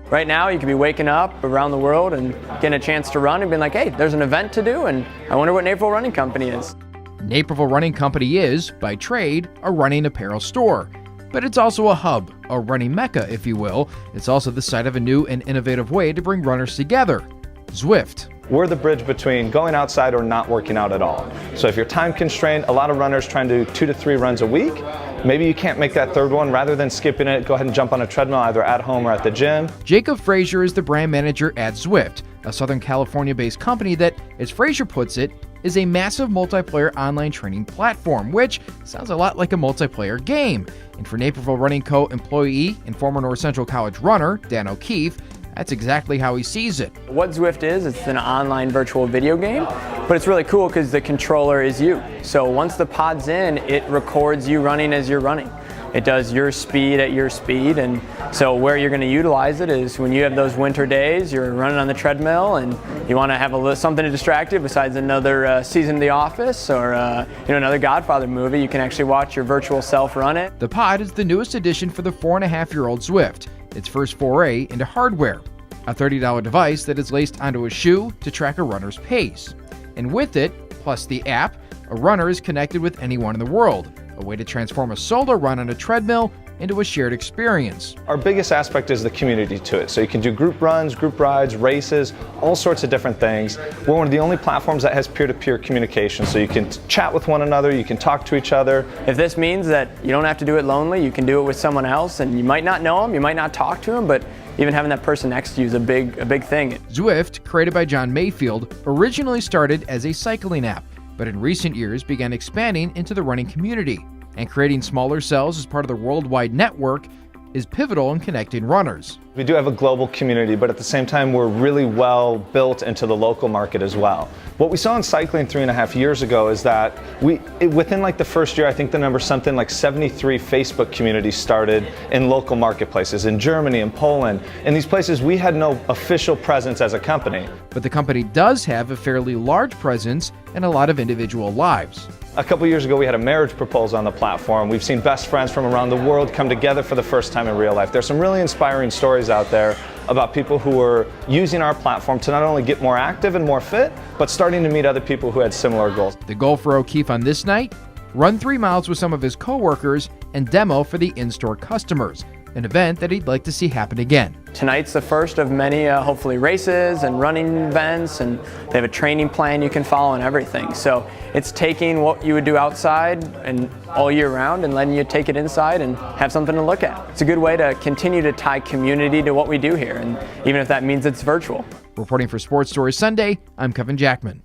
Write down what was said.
Right now, you could be waking up around the world and getting a chance to run and being like, hey, there's an event to do, and I wonder what Naperville Running Company is. Naperville Running Company is, by trade, a running apparel store. But it's also a hub, a running mecca, if you will. It's also the site of a new and innovative way to bring runners together, Zwift. We're the bridge between going outside or not working out at all. So if you're time constrained, a lot of runners try and do 2 to 3 runs a week. Maybe you can't make that third one. Rather than skipping it, go ahead and jump on a treadmill either at home or at the gym. Jacob Frazier is the brand manager at Zwift, a Southern California-based company that, as Frazier puts it, is a massive multiplayer online training platform, which sounds a lot like a multiplayer game. And for Naperville Running Co. employee and former North Central College runner, Dan O'Keefe, that's exactly how he sees it. What Zwift is, it's an online virtual video game, but it's really cool because the controller is you. So once the pod's in, it records you running as you're running. It does your speed at your speed, and so where you're going to utilize it is when you have those winter days, you're running on the treadmill and you want to have something to distract you besides another season of The Office or another Godfather movie. You can actually watch your virtual self run it. The pod is the newest addition for the 4.5-year-old Zwift, its first foray into hardware, a $30 device that is laced onto a shoe to track a runner's pace. And with it, plus the app, a runner is connected with anyone in the world, a way to transform a solo run on a treadmill into a shared experience. Our biggest aspect is the community to it. So you can do group runs, group rides, races, all sorts of different things. We're one of the only platforms that has peer-to-peer communication. So you can chat with one another, you can talk to each other. If this means that you don't have to do it lonely, you can do it with someone else, and you might not know them, you might not talk to them, but even having that person next to you is a big thing. Zwift, created by John Mayfield, originally started as a cycling app, but in recent years began expanding into the running community. And creating smaller cells as part of the worldwide network is pivotal in connecting runners. We do have a global community, but at the same time, we're really well built into the local market as well. What we saw in cycling 3.5 years ago is that within like the first year, I think the number something like 73 Facebook communities started in local marketplaces in Germany and Poland. In these places, we had no official presence as a company. But the company does have a fairly large presence in a lot of individual lives. A couple years ago, we had a marriage proposal on the platform. We've seen best friends from around the world come together for the first time in real life. There's some really inspiring stories out there about people who were using our platform to not only get more active and more fit, but starting to meet other people who had similar goals. The goal for O'Keefe on this night? Run 3 miles with some of his coworkers and demo for the in-store customers, an event that he'd like to see happen again. Tonight's the first of many, hopefully, races and running events, and they have a training plan you can follow and everything. So it's taking what you would do outside and all year round and letting you take it inside and have something to look at. It's a good way to continue to tie community to what we do here, and even if that means it's virtual. Reporting for Sports Stories Sunday, I'm Kevin Jackman.